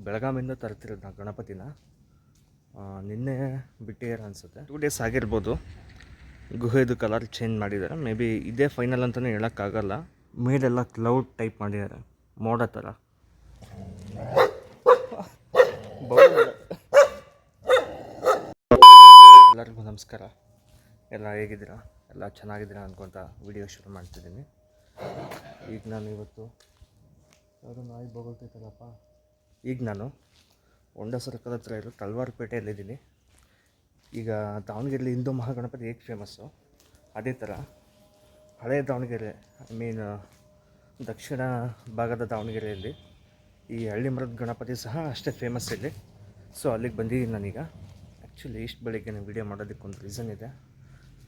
ಬೆಳಗಾವಿಂದ ತರ್ತಿರೋದು ನಾ ಗಣಪತಿನ. ನಿನ್ನೆ ಬಿಟ್ಟಿದ್ದಾರೆ ಅನಿಸುತ್ತೆ, 2 ಡೇಸ್ ಆಗಿರ್ಬೋದು. ಗುಹೆದು ಕಲರ್ ಚೇಂಜ್ ಮಾಡಿದ್ದಾರೆ. ಮೇ ಬಿ ಇದೇ ಫೈನಲ್ ಅಂತಲೇ ಹೇಳೋಕ್ಕಾಗಲ್ಲ. ಮೇಲೆಲ್ಲ ಕ್ಲೌಡ್ ಟೈಪ್ ಮಾಡಿದ್ದಾರೆ, ಮೋಡ ಥರ. ಎಲ್ಲರಿಗೂ ನಮಸ್ಕಾರ. ಎಲ್ಲ ಹೇಗಿದ್ದೀರಾ? ಎಲ್ಲ ಚೆನ್ನಾಗಿದ್ದೀರಾ ಅಂದ್ಕೊತ ವಿಡಿಯೋ ಶುರು ಮಾಡ್ತಿದ್ದೀನಿ. ಈಗ ನಾನು ಇವತ್ತು ನಾಯಿ ಬಗೊಳ್ತೈತಲ್ಲಪ್ಪ. ಈಗ ನಾನು ಹೊಂಡ ಸರ್ಕಲ್ ಹತ್ರ ಇರೋ ತಳವಾರಪೇಟೆಯಲ್ಲಿದ್ದೀನಿ. ಈಗ ದಾವಣಗೆರೆಯಲ್ಲಿ ಹಿಂದೂ ಮಹಾಗಣಪತಿ ಹೇಗೆ ಫೇಮಸ್ಸು, ಅದೇ ಥರ ಹಳೆಯ ದಾವಣಗೆರೆ, ದಕ್ಷಿಣ ಭಾಗದ ದಾವಣಗೆರೆಯಲ್ಲಿ ಈ ಹಳ್ಳಿ ಮರದ ಗಣಪತಿ ಸಹ ಅಷ್ಟೇ ಫೇಮಸ್ ಇಲ್ಲಿ. ಸೊ ಅಲ್ಲಿಗೆ ಬಂದಿದ್ದೀನಿ ನಾನೀಗ. ಆ್ಯಕ್ಚುಲಿ ಇಷ್ಟು ಬೆಳಗ್ಗೆ ವೀಡಿಯೋ ಮಾಡೋದಕ್ಕೊಂದು ರೀಸನ್ ಇದೆ.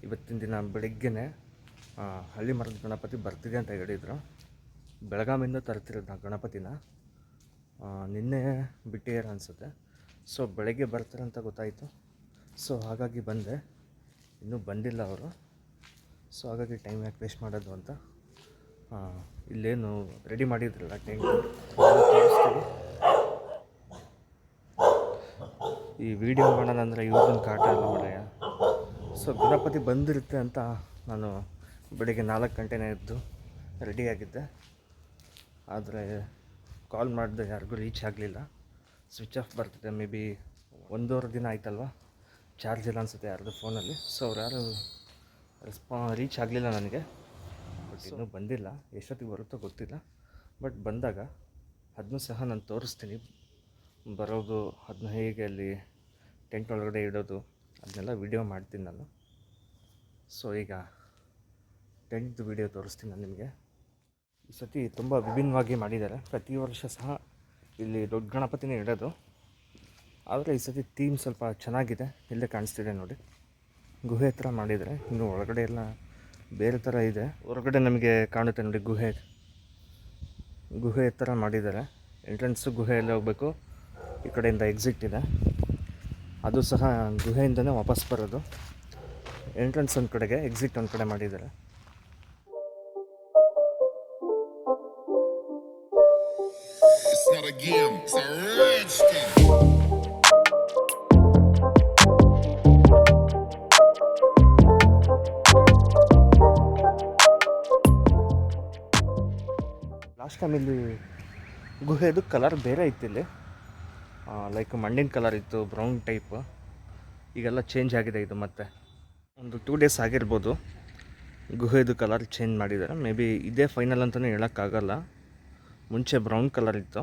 ಇವತ್ತಿನ ದಿನ ಬೆಳಗ್ಗೆನೇ ಹಳ್ಳಿ ಮರದ ಗಣಪತಿ ಬರ್ತಿದೆ ಅಂತ ಹೇಳಿದರು. ಬೆಳಗಾವಿಂದ ತರ್ತಿರೋದು ನಾ ಗಣಪತಿನ. ನಿನ್ನೆ ಬಿಟ್ಟಿದ್ದಾರೆ ಅನಿಸುತ್ತೆ. ಸೊ ಬೆಳಗ್ಗೆ ಬರ್ತಾರೆ ಅಂತ ಗೊತ್ತಾಯಿತು. ಸೊ ಹಾಗಾಗಿ ಬಂದೆ. ಇನ್ನೂ ಬಂದಿಲ್ಲ ಅವರು. ಸೊ ಹಾಗಾಗಿ ಟೈಮ್ ಯಾಕೆ ವೇಸ್ಟ್ ಮಾಡೋದು ಅಂತ ಇಲ್ಲೇನು ರೆಡಿ ಮಾಡಿದ್ರಲ್ಲ ಟೆಂಟ್ ತೋರಿಸ್ತೀವಿ. ಈ ವಿಡಿಯೋ ಮಾಡೋಣ ಅಂದರೆ ಇವ್ರನ್ನ ಕಾಟ ಎಲ್ಲ ಮಾಡಯ್ಯ. ಸೊ ಗಣಪತಿ ಬಂದಿರುತ್ತೆ ಅಂತ ನಾನು ಬೆಳಿಗ್ಗೆ 4 ಗಂಟೆನೇ ಎದ್ದು ರೆಡಿಯಾಗಿದ್ದೆ. ಆದರೆ ಕಾಲ್ ಮಾಡಿದೆ, ಯಾರಿಗೂ ರೀಚ್ ಆಗಲಿಲ್ಲ. ಸ್ವಿಚ್ ಆಫ್ ಬರ್ತಿದೆ. ಮೇ ಬಿ 1.5 ದಿನ ಆಯ್ತಲ್ವ, ಚಾರ್ಜ್ ಇಲ್ಲ ಅನಿಸುತ್ತೆ ಯಾರ್ದು ಫೋನಲ್ಲಿ. ಸೊ ಅವ್ರು ಯಾರು ರೀಚ್ ಆಗಲಿಲ್ಲ ನನಗೆ. ಬಟ್ ಇನ್ನೂ ಬಂದಿಲ್ಲ. ಎಷ್ಟೊತ್ತಿಗೆ ಬರುತ್ತೋ ಗೊತ್ತಿಲ್ಲ. ಬಟ್ ಬಂದಾಗ ಅದನ್ನೂ ಸಹ ನಾನು ತೋರಿಸ್ತೀನಿ. ಬರೋದು, ಅದನ್ನ ಹೇಗೆ ಅಲ್ಲಿ ಟೆಂಟ್ ಒಳಗಡೆ ಇಡೋದು, ಅದನ್ನೆಲ್ಲ ವಿಡಿಯೋ ಮಾಡ್ತೀನಿ ನಾನು. ಸೊ ಈಗ ಟೆಂಟ್ದು ವಿಡಿಯೋ ತೋರಿಸ್ತೀನಿ ನಾನು ನಿಮಗೆ. ಈ ಸತಿ ತುಂಬ ವಿಭಿನ್ನವಾಗಿ ಮಾಡಿದ್ದಾರೆ. ಪ್ರತಿ ವರ್ಷ ಸಹ ಇಲ್ಲಿ ದೊಡ್ಡ ಗಣಪತಿನೇ ಇಡೋದು. ಆದರೆ ಈ ಸತಿ ಥೀಮ್ ಸ್ವಲ್ಪ ಚೆನ್ನಾಗಿದೆ. ಇಲ್ಲೇ ಕಾಣಿಸ್ತಿದೆ ನೋಡಿ, ಗುಹೆ ಹತ್ರ ಮಾಡಿದರೆ. ಇನ್ನು ಒಳಗಡೆ ಎಲ್ಲ ಬೇರೆ ಥರ ಇದೆ. ಹೊರಗಡೆ ನಮಗೆ ಕಾಣುತ್ತೆ ನೋಡಿ, ಗುಹೆ ಥರ ಮಾಡಿದ್ದಾರೆ. ಎಂಟ್ರೆನ್ಸು ಗುಹೆಯಲ್ಲಿ ಹೋಗಬೇಕು. ಈ ಕಡೆಯಿಂದ ಎಕ್ಸಿಟ್ ಇದೆ. ಅದು ಸಹ ಗುಹೆಯಿಂದನೇ ವಾಪಸ್ ಬರೋದು. ಎಂಟ್ರೆನ್ಸ್ ಒಂದು ಕಡೆಗೆ, ಎಕ್ಸಿಟ್ ಒಂದು ಕಡೆ ಮಾಡಿದ್ದಾರೆ. ಲಾಸ್ಟ್ ಟೈಮ್ ಇಲ್ಲಿ ಗುಹೆದು ಕಲರ್ ಬೇರೆ ಇತ್ತು. ಇಲ್ಲಿ ಲೈಕ್ ಮಣ್ಣಿನ ಕಲರ್ ಇತ್ತು, ಬ್ರೌನ್ ಟೈಪ್. ಈಗೆಲ್ಲ ಚೇಂಜ್ ಆಗಿದೆ ಇದು. ಮತ್ತೆ ಒಂದು 2 ಡೇಸ್ ಆಗಿರ್ಬೋದು ಗುಹೆದು ಕಲರ್ ಚೇಂಜ್ ಮಾಡಿದ್ದಾರೆ. ಮೇ ಬಿ ಇದೇ ಫೈನಲ್ ಅಂತಲೇ ಹೇಳೋಕ್ಕಾಗಲ್ಲ. ಮುಂಚೆ ಬ್ರೌನ್ ಕಲರ್ ಇತ್ತು,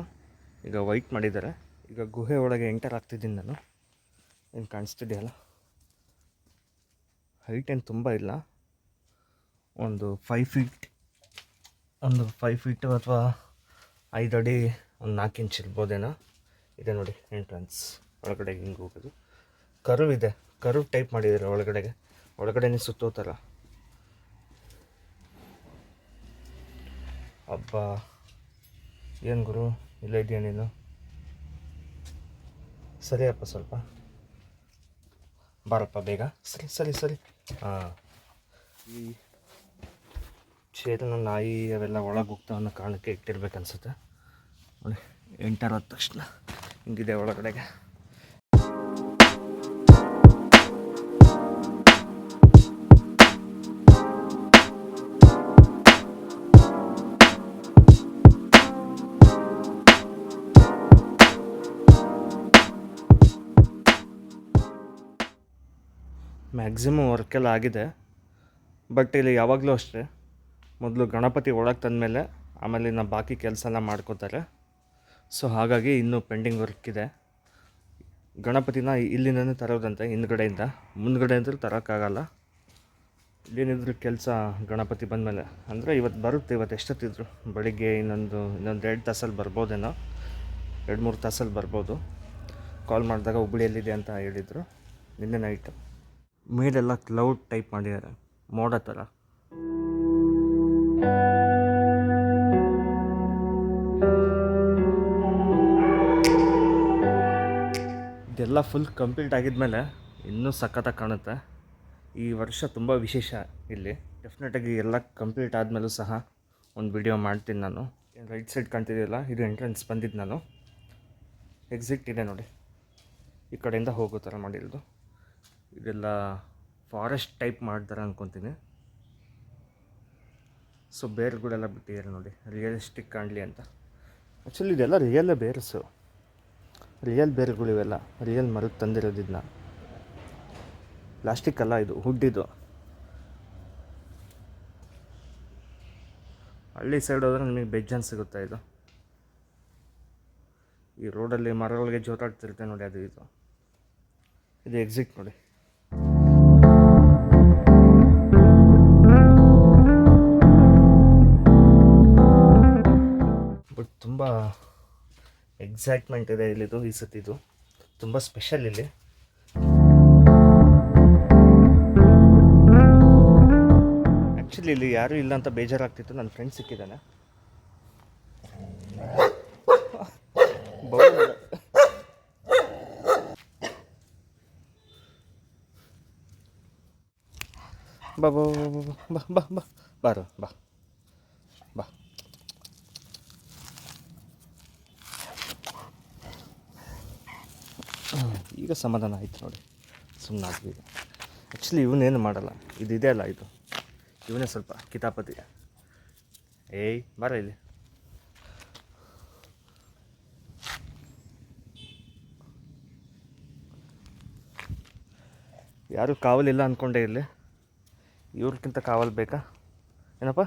ಈಗ ವೈಟ್ ಮಾಡಿದ್ದಾರೆ. ಈಗ ಗುಹೆ ಒಳಗೆ ಎಂಟರ್ ಆಗ್ತಿದ್ದೀನಿ ನಾನು. ಏನು ಕಾಣಿಸ್ತಿದೆಯಲ್ಲ, ಹೈಟ್ ಏನು ತುಂಬ ಇಲ್ಲ. ಒಂದು 5 ಫೀಟು ಅಥವಾ 5 ಅಡಿ, ಒಂದು 4 ಇಂಚ್ ಇರ್ಬೋದೇನೋ. ಇದೆ ನೋಡಿ ಎಂಟ್ರೆನ್ಸ್. ಒಳಗಡೆ ಹಿಂಗೆ ಹೋಗೋದು. ಕರ್ವ್ ಇದೆ, ಕರ್ವ್ ಟೈಪ್ ಮಾಡಿದ್ದಾರೆ ಒಳಗಡೆನೇ ಸುತ್ತೋತರ. ಅಬ್ಬ, ಏನು ಗುರು ಇಲ್ಲ ಇದೆಯಾ ನೀನು? ಸರಿಯಪ್ಪ, ಸ್ವಲ್ಪ ಬಾರಪ್ಪ ಬೇಗ. ಸರಿ. ಹಾಂ, ಈ ಚೇತನ ನಾಯಿ ಅವೆಲ್ಲ ಒಳಗೆ ಹೋಗ್ತಾ ಅನ್ನೋ ಕಾರಣಕ್ಕೆ ಇಟ್ಟಿರ್ಬೇಕನ್ಸುತ್ತೆ ನೋಡಿ. ಎಂಟರ್ ಆದ ತಕ್ಷಣ ಹಿಂಗಿದೆ ಒಳಗಡೆಗೆ. ಮ್ಯಾಕ್ಸಿಮಮ್ ವರ್ಕೆಲ್ಲ ಆಗಿದೆ. ಬಟ್ ಇಲ್ಲಿ ಯಾವಾಗಲೂ ಅಷ್ಟೇ, ಮೊದಲು ಗಣಪತಿ ಒಳಗೆ ತಂದಮೇಲೆ ಆಮೇಲೆ ನಾವು ಬಾಕಿ ಕೆಲಸ ಎಲ್ಲ ಮಾಡ್ಕೋತಾರೆ. ಸೊ ಹಾಗಾಗಿ ಇನ್ನೂ ಪೆಂಡಿಂಗ್ ವರ್ಕ್ ಇದೆ. ಗಣಪತಿನ ಇಲ್ಲಿಂದನೇ ತರೋದಂತೆ, ಮುಂದ್ಗಡೆ ಅಂದ್ರೆ ತರೋಕ್ಕಾಗಲ್ಲ. ಇಲ್ಲೇನಿದ್ರು ಕೆಲಸ ಗಣಪತಿ ಬಂದಮೇಲೆ ಅಂದರೆ ಇವತ್ತು ಬರುತ್ತೆ. ಇವತ್ತು ಎಷ್ಟೊತ್ತಿದ್ರು ಬೆಳಿಗ್ಗೆ ಇನ್ನೊಂದು 2 ತಾಸಲ್ಲಿ ಬರ್ಬೋದೇನೋ, 2-3 ತಾಸಲ್ಲಿ ಬರ್ಬೋದು. ಕಾಲ್ ಮಾಡಿದಾಗ ಹುಬ್ಬಳ್ಳಿಯಲ್ಲಿದೆ ಅಂತ ಹೇಳಿದರು ನಿನ್ನೆ ನೈಟು. ಮೇಲೆಲ್ಲ ಕ್ಲೌಡ್ ಟೈಪ್ ಮಾಡಿದ್ದಾರೆ, ಮೋಡ ಥರ. ಇದೆಲ್ಲ ಫುಲ್ ಕಂಪ್ಲೀಟ್ ಆಗಿದ್ಮೇಲೆ ಇನ್ನೂ ಸಖತ್ತಾಗಿ ಕಾಣುತ್ತೆ. ಈ ವರ್ಷ ತುಂಬ ವಿಶೇಷ ಇಲ್ಲಿ. ಡೆಫಿನೆಟಾಗಿ ಎಲ್ಲ ಕಂಪ್ಲೀಟ್ ಆದಮೇಲೂ ಸಹ ಒಂದು ವಿಡಿಯೋ ಮಾಡ್ತೀನಿ ನಾನು. ರೈಟ್ ಸೈಡ್ ಕಾಣ್ತಿದೆಯಲ್ಲ, ಇದು ಎಂಟ್ರೆನ್ಸ್ ಬಂದಿದ್ದು ನಾನು. ಎಕ್ಸಿಟ್ ಇದೆ ನೋಡಿ, ಈ ಕಡೆಯಿಂದ ಹೋಗೋ ಥರ ಮಾಡಿರೋದು. ಇದೆಲ್ಲ ಫಾರೆಸ್ಟ್ ಟೈಪ್ ಮಾಡ್ತಾರೆ ಅಂದ್ಕೊತೀನಿ. ಸೊ ಬೇರುಗಳೆಲ್ಲ ಬಿಟ್ಟಿದ್ದಾರೆ ನೋಡಿ, ರಿಯಲಿಸ್ಟಿಕ್ ಕಾಣಲಿ ಅಂತ. ಆ್ಯಕ್ಚುಲಿ ಇದೆಲ್ಲ ರಿಯಲ್ಲೇ ಬೇರ್ಸು, ರಿಯಲ್ ಬೇರುಗಳು ಇವೆಲ್ಲ, ರಿಯಲ್ ಮರದ ತಂದಿರೋದಿದ್ನ. ಪ್ಲಾಸ್ಟಿಕ್ ಅಲ್ಲ ಇದು, ಹುಡ್ಡಿದು. ಹಳ್ಳಿ ಸೈಡ್ ಹೋದ್ರೆ ನಿಮಗೆ ಬೆಜ್ಜನ್ ಸಿಗುತ್ತೆ. ಇದು ಈ ರೋಡಲ್ಲಿ ಮರಗಳಿಗೆ ಜೋತಾಡ್ತಿರುತ್ತೆ ನೋಡಿ, ಅದು ಇದು ಎಕ್ಸಿಟ್ ನೋಡಿ. ಬಟ್ ತುಂಬ ಎಕ್ಸೈಟ್ಮೆಂಟ್ ಇದೆ ಇಲ್ಲಿದು. ಈ ಸತಿದು ತುಂಬ ಸ್ಪೆಷಲ್ ಇಲ್ಲಿ. ಆ್ಯಕ್ಚುಲಿ ಇಲ್ಲಿ ಯಾರೂ ಇಲ್ಲ ಅಂತ ಬೇಜಾರಾಗ್ತಿತ್ತು. ನನ್ನ ಫ್ರೆಂಡ್ ಸಿಕ್ಕಿದ್ದಾನೆ. ಬಾ ಬಾ ಬಾ ಬಾ ಬಾ ಬಾರೋ ಬಾ ಬಾ. ಈಗ ಸಮಾಧಾನ ಆಯ್ತು ನೋಡಿ, ಸುಮ್ಮನೆ ಆದ್ವಿ ಈಗ. ಆ್ಯಕ್ಚುಲಿ ಇವನೇನು ಮಾಡಲ್ಲ, ಇದೆ ಅಲ್ಲ ಇದು, ಇವನೇ ಸ್ವಲ್ಪ ಕಿತಾಪತಿ. ಏಯ್ ಬಾರ ಇಲ್ಲಿ. ಯಾರೂ ಕಾವಲಿಲ್ಲ ಅಂದ್ಕೊಂಡೆ ಇಲ್ಲಿ, ಇವ್ರಿಗಿಂತ ಕಾವಲು ಬೇಕಾ ಏನಪ್ಪ?